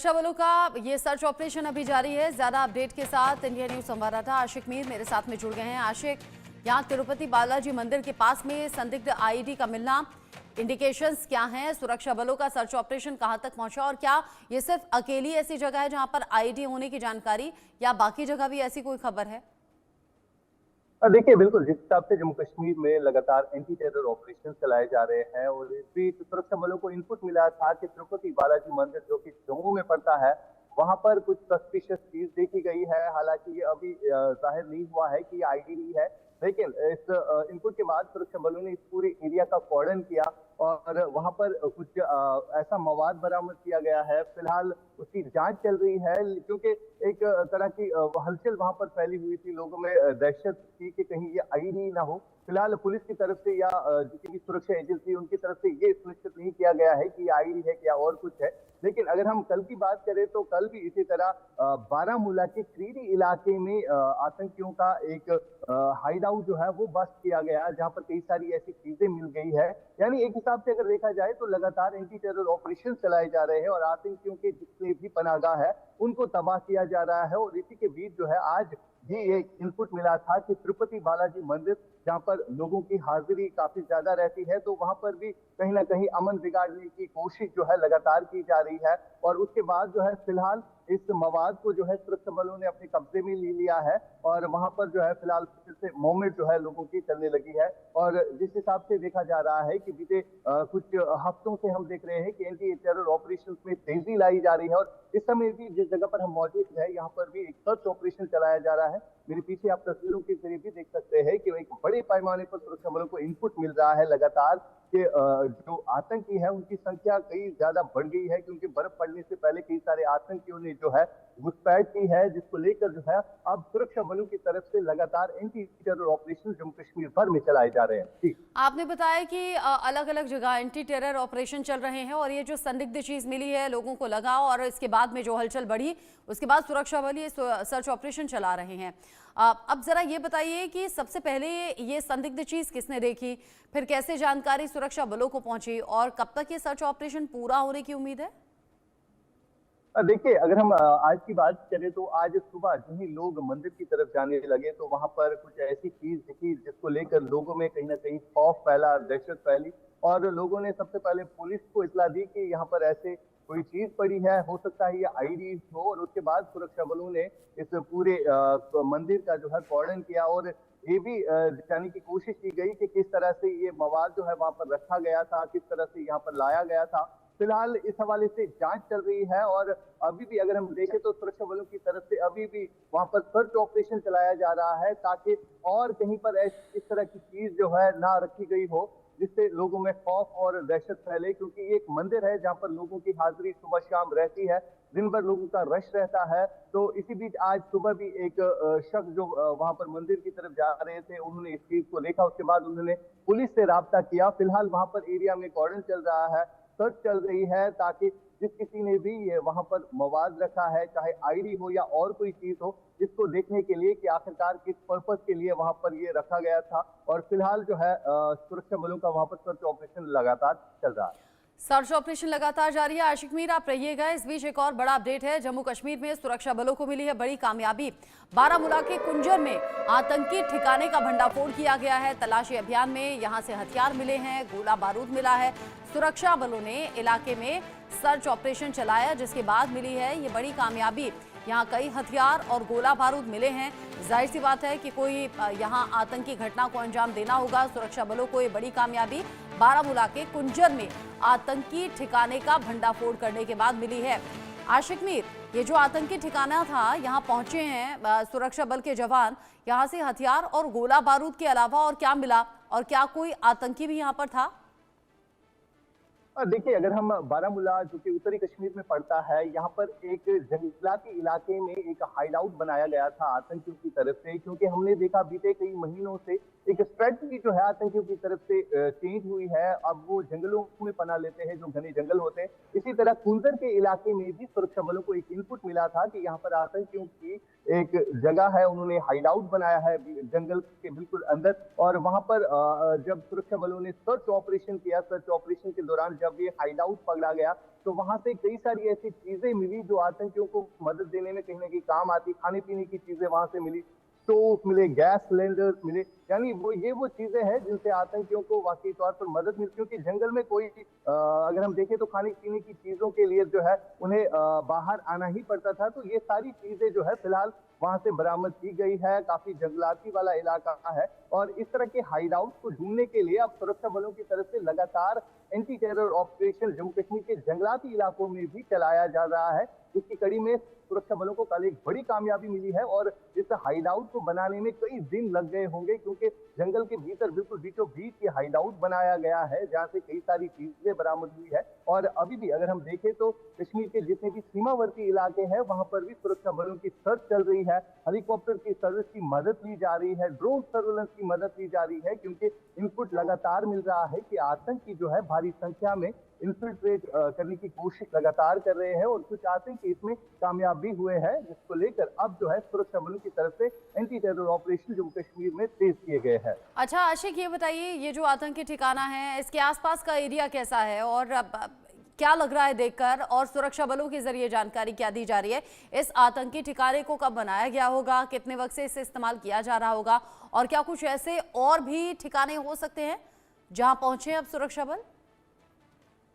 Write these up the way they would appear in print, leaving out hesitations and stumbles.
सुरक्षा बलों का ये सर्च ऑपरेशन अभी जारी है। ज्यादा अपडेट के साथ इंडिया न्यूज संवाददाता आशिक मीर मेरे साथ में जुड़ गए हैं। आशिक, यहाँ तिरुपति बालाजी मंदिर के पास में संदिग्ध आईईडी का मिलना, इंडिकेशंस क्या हैं? सुरक्षा बलों का सर्च ऑपरेशन कहां तक पहुंचा और क्या ये सिर्फ अकेली ऐसी जगह है जहां पर आईईडी होने की जानकारी या बाकी जगह भी ऐसी कोई खबर है? देखिए, बिल्कुल जिस हिसाब से जम्मू कश्मीर में लगातार एंटी टेरर ऑपरेशन चलाए जा रहे हैं और इस बीच सुरक्षा बलों को इनपुट मिला था कि तिरुपति बालाजी मंदिर जो कि जम्मू में पड़ता है, वहां पर कुछ सस्पिशियस चीज देखी गई है। हालांकि ये अभी जाहिर नहीं हुआ है कि ये आईडी नहीं है, लेकिन इस इनपुट के बाद सुरक्षा बलों ने इस पूरे एरिया का कॉर्डन किया और वहां पर कुछ ऐसा मवाद बरामद किया गया है। फिलहाल उसकी जांच चल रही है, क्योंकि एक तरह की हलचल वहां पर फैली हुई थी, लोगों में दहशत थी कि कहीं ये आईडी ना हो। फिलहाल पुलिस की तरफ से या जितनी भी सुरक्षा एजेंसी उनकी तरफ से ये सुनिश्चित नहीं किया गया है कि ये आईडी है या और कुछ है। लेकिन अगर हम कल की बात करें तो कल भी इसी तरह बारामूला के क्रीरी इलाके में आतंकियों का एक हाइड आउट जो है वो बस्ट किया गया, जहां पर कई सारी ऐसी चीजें मिल गई है। यानी एक हिसाब से अगर देखा जाए तो लगातार एंटी टेरर ऑपरेशन चलाए जा रहे हैं और आतंकियों के जितने भी पनाहगाह है उनको तबाह किया जा रहा है। और इसी के बीच जो है आज भी एक इनपुट मिला था कि तिरुपति बालाजी मंदिर, जहां पर लोगों की हाजिरी काफी ज्यादा रहती है, तो वहां पर भी कहीं ना कहीं अमन बिगाड़ने की कोशिश जो है लगातार की जा रही है। और उसके बाद जो है फिलहाल इस मवाद को जो है सुरक्षा बलों ने अपने कब्जे में ले लिया है और वहां पर जो है फिलहाल फिर से मूवमेंट जो है लोगों की चलने लगी है। और जिस हिसाब से देखा जा रहा है कि बीते कुछ हफ्तों से हम देख रहे हैं कि एंटी टेरर ऑपरेशन में तेजी लाई जा रही है और इस समय भी जिस जगह पर हम मौजूद है यहाँ पर भी एक सर्च ऑपरेशन चलाया जा रहा है। मेरे पीछे आप तस्वीरों के जरिए भी देख सकते हैं कि एक बड़े पैमाने पर सुरक्षा बलों को इनपुट मिल रहा है लगातार कि जो आतंकी है उनकी संख्या कई ज्यादा बढ़ गई है, क्योंकि बर्फ पड़ने से पहले कई सारे आतंकियों ने जो है घुसपैठ की है, जिसको लेकर जो है अब सुरक्षा बलों की तरफ से लगातार anti terror operation Jammu Kashmir भर में चलाए जा रहे हैं। जी, आपने बताया कि अलग अलग जगह एंटी टेरर ऑपरेशन चल रहे हैं और ये जो संदिग्ध चीज मिली है लोगों को लगा और इसके बाद में जो हलचल बढ़ी उसके बाद सुरक्षा बल ये सर्च ऑपरेशन चला रहे हैं। अब जरा ये बताइए कि सबसे पहले ये संदिग्ध चीज किसने देखी, फिर कैसे जानकारी सुरक्षा बलों को पहुंची और कब तक ये सर्च ऑपरेशन पूरा होने की उम्मीद है? देखिए, अगर हम आज की बात करें तो आज सुबह जो ही लोग मंदिर की तरफ जाने लगे तो वहां पर कुछ ऐसी चीज दिखी जिसको लेकर लोगों में कहीं ना कहीं खौफ फैला, दहशत फैली और लोगों ने सबसे पहले पुलिस को इत्तला दी कि यहाँ पर ऐसे कोई चीज पड़ी है, हो सकता है ये आईडी हो। और उसके बाद सुरक्षा बलों ने इस पूरे मंदिर का जो है कॉर्डन किया और ये भी जानने की कोशिश की गई कि किस तरह से ये मवाद जो है वहां पर रखा गया था, किस तरह से यहाँ पर लाया गया था। फिलहाल इस हवाले से जांच चल रही है और अभी भी अगर हम देखें तो सुरक्षा बलों की तरफ से अभी भी वहां पर सर्च ऑपरेशन चलाया जा रहा है, ताकि और कहीं पर इस तरह की चीज जो है ना रखी गई हो जिससे लोगों में खौफ और दहशत फैले। क्योंकि ये एक मंदिर है जहां पर लोगों की हाजिरी सुबह शाम रहती है, दिन भर लोगों का रश रहता है। तो इसी बीच आज सुबह भी एक शख्स जो वहां पर मंदिर की तरफ जा रहे थे, उन्होंने इस चीज को देखा, उसके बाद उन्होंने पुलिस से राब्ता किया। फिलहाल वहां पर एरिया में कॉर्डन चल रहा है, सर्च चल रही है, ताकि जिस किसी ने भी ये वहां पर मवाद रखा है, चाहे आईडी हो या और कोई चीज हो, इसको देखने के लिए कि आखिरकार किस पर्पज के लिए वहां पर ये रखा गया था। और फिलहाल जो है सुरक्षा बलों का वहां पर सर्च ऑपरेशन लगातार चल रहा है। सर्च ऑपरेशन लगातार जारी है। आशिक मीर आप रहिएगा। इस बीच एक और बड़ा अपडेट है। जम्मू कश्मीर में सुरक्षा बलों को मिली है बड़ी कामयाबी। बारामूला के कुंजर में आतंकी ठिकाने का भंडाफोड़ किया गया है। तलाशी अभियान में यहां से हथियार मिले हैं, गोला बारूद मिला है। सुरक्षा बलों ने इलाके में सर्च ऑपरेशन चलाया, जिसके बाद मिली है ये बड़ी कामयाबी। यहाँ कई हथियार और गोला बारूद मिले हैं। जाहिर सी बात है कि कोई यहाँ आतंकी घटना को अंजाम देना होगा। सुरक्षा बलों को ये बड़ी कामयाबी बारामूला के कुंजर में आतंकी ठिकाने का भंडाफोड़ करने के बाद मिली है। आशिक मीर, ये जो आतंकी ठिकाना था, यहाँ पहुंचे हैं सुरक्षा बल के जवान। यहाँ से हथियार और गोला बारूद के अलावा और क्या मिला और क्या कोई आतंकी भी यहाँ पर था? देखिए, अगर हम बारामूला जो कि उत्तरी कश्मीर में पड़ता है, यहाँ पर एक जंगलाती इलाके में एक हाइड आउट बनाया गया था आतंकियों की तरफ से, क्योंकि हमने देखा बीते कई महीनों से एक स्ट्रेटजी जो है आतंकियों की तरफ से चेंज हुई है। अब वो जंगलों में पनाह लेते हैं जो घने जंगल होते हैं। इसी तरह कुंजर के इलाके में भी सुरक्षा बलों को एक इनपुट मिला था कि यहाँ पर आतंकियों की एक जगह है, उन्होंने हाइड आउट बनाया है जंगल के बिल्कुल अंदर, और वहां पर जब सुरक्षा बलों ने सर्च ऑपरेशन किया, सर्च ऑपरेशन के दौरान जब ये हाइड आउट पकड़ा गया तो वहां से कई सारी ऐसी चीजें मिली जो आतंकियों को मदद देने में कहीं ना कहीं काम आती। खाने पीने की चीजें वहां से मिली, स्टोव मिले, गैस सिलेंडर्स मिले, यानी वो चीजें हैं जिनसे आतंकियों को वाकई तौर पर मदद मिलती, क्योंकि जंगल में कोई अगर हम देखें तो खाने पीने की चीजों के लिए जो है उन्हें बाहर आना ही पड़ता था। तो ये सारी चीजें जो है फिलहाल वहां से बरामद की गई है। काफी जंगलाती वाला इलाका है और इस तरह के हाइड आउट को ढूंढने के लिए अब सुरक्षा बलों की तरफ से लगातार anti terror operation Jammu Kashmir के जंगलाती इलाकों में भी चलाया जा रहा है, जिसकी कड़ी में सुरक्षा बलों को कल एक बड़ी कामयाबी मिली है। और इस हाइड आउट को बनाने में कई दिन लग गए होंगे, क्योंकि जंगल के भीतर बिल्कुल बीचों बीच ये हाइड आउट बनाया गया है, जहां से कई सारी चीजें बरामद हुई है। और अभी भी अगर हम देखें तो कश्मीर के जितने भी सीमावर्ती इलाके हैं वहां पर भी सुरक्षा बलों की सर्च चल रही है। हेलीकॉप्टर की सर्विस की मदद ली जा रही है, ड्रोन सर्वेलेंस की मदद ली जा रही है, क्योंकि इनपुट लगातार मिल रहा है कि आतंकी जो है भारी संख्या में इन्फिल्ट्रेट करने की कोशिश लगातार कर रहे हैं और कुछ आतंकी इसमें कामयाब भी हुए हैं, जिसको लेकर अब जो है सुरक्षा बलों की तरफ से anti terror operation Jammu Kashmir में तेज किए गए हैं। अच्छा आशिक, ये बताइए, ये जो आतंकी ठिकाना है इसके आसपास का एरिया कैसा है और क्या लग रहा है देखकर, और सुरक्षा बलों के जरिए जानकारी क्या दी जा रही है? इस आतंकी ठिकाने को कब बनाया गया होगा, कितने वक्त से इसे इस्तेमाल किया जा रहा होगा, और क्या कुछ ऐसे और भी ठिकाने हो सकते हैं जहां पहुंचे अब सुरक्षा बल?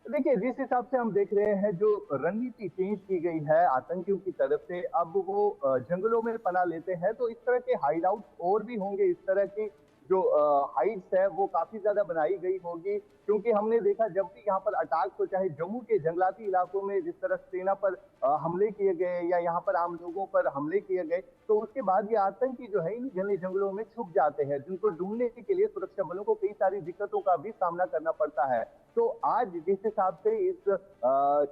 देखिए, जिस हिसाब से हम देख रहे हैं, जो रणनीति चेंज की गई है आतंकियों की तरफ से, अब वो जंगलों में पनाह लेते हैं, तो इस तरह के हाइड आउट और भी होंगे। इस तरह की जो हाइट्स है वो काफी ज्यादा बनाई गई होगी, क्योंकि हमने देखा जब भी यहाँ पर अटैक हो, चाहे जम्मू के जंगलाती इलाकों में जिस तरह सेना पर हमले किए गए या यहाँ पर आम लोगों पर हमले किए गए, तो उसके बाद ये आतंकी जो है इन घने जंगलों में छुप जाते हैं, जिनको ढूंढने के लिए सुरक्षा बलों को कई सारी दिक्कतों का भी सामना करना पड़ता है। तो आज जिस हिसाब से इस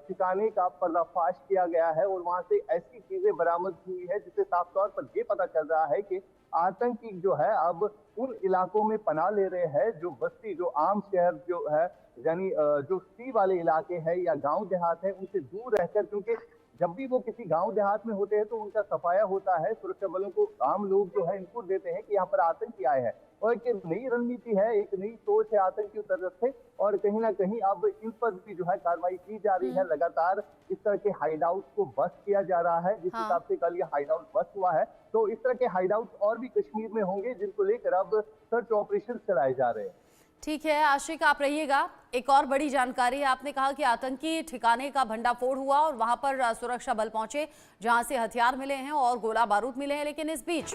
ठिकाने का पर्दाफाश किया गया है और वहां से ऐसी चीजें बरामद हुई है, जिससे साफ तौर पर ये पता चल रहा है कि आतंकी जो है अब उन इलाकों में पनाह ले रहे हैं जो बस्ती, जो आम शहर जो है, यानी जो सी वाले इलाके हैं या गांव देहात है, उनसे दूर रहकर, क्योंकि जब भी वो किसी गांव देहात में होते हैं तो उनका सफाया होता है, सुरक्षा बलों को आम लोग जो है इनपुट देते हैं कि यहाँ पर आतंकी आए हैं, और एक नई रणनीति है, एक नई सोच है आतंकियों की तरफ से, और कहीं ना कहीं अब इन पर भी जो है कार्रवाई की जा रही है। लगातार इस तरह के हाइड आउट को बस्ट किया जा रहा है, जिस हिसाब से कल ये हाइड आउट बस्ट हुआ है, तो इस तरह के हाइड आउट और भी कश्मीर में होंगे, जिनको लेकर अब सर्च ऑपरेशन चलाए जा रहे हैं। ठीक है आशिक, आप रहिएगा। एक और बड़ी जानकारी है, आपने कहा कि आतंकी ठिकाने का भंडाफोड़ हुआ और वहां पर सुरक्षा बल पहुंचे, जहां से हथियार मिले हैं और गोला बारूद मिले हैं, लेकिन इस बीच